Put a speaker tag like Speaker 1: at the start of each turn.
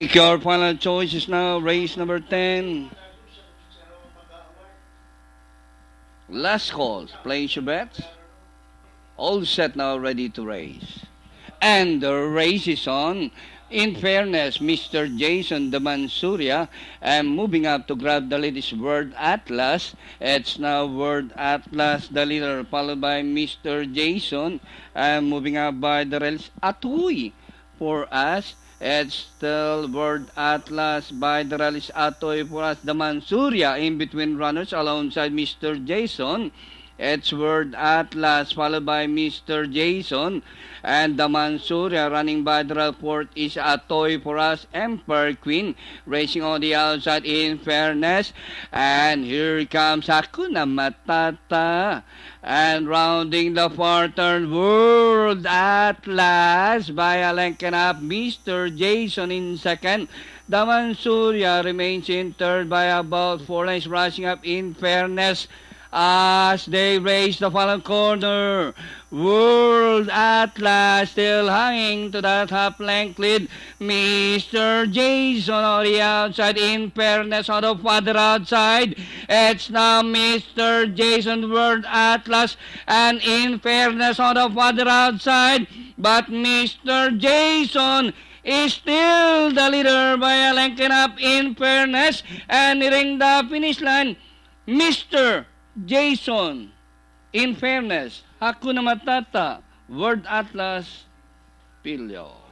Speaker 1: Your final choice is now race number 10. Last calls. Place your bets. All set now, ready to race. And the race is on. In fairness, Mr. Jason de Mansuria moving up to grab the lead is World Atlas. It's now World Atlas, the leader, followed by Mr. Jason, moving up by the rails. Atoy for us. It's still World Atlas by the rallies Atoy for us. The Mansuria in between runners alongside Mr. Jason. It's World Atlas followed by Mr. Jason. And the Mansuria running by the fourth is Atoy for us. Emperor Queen racing on the outside in fairness. And here comes Hakuna Matata. And rounding the far turn, World Atlas by a length and a half. Mr. Jason in second. The Mansuria remains in third by about 4 lengths, rushing up in fairness as they race the final corner. World Atlas still hanging to that half-length lead. Mr. Jason on the outside. In fairness, on the further outside, it's now Mr. Jason, World Atlas, and in fairness on the further outside. But Mr. Jason is still the leader by a length and up in fairness, and nearing the finish line, Mr. Jason, in fairness, Hakuna Matata, World Atlas, Pilio.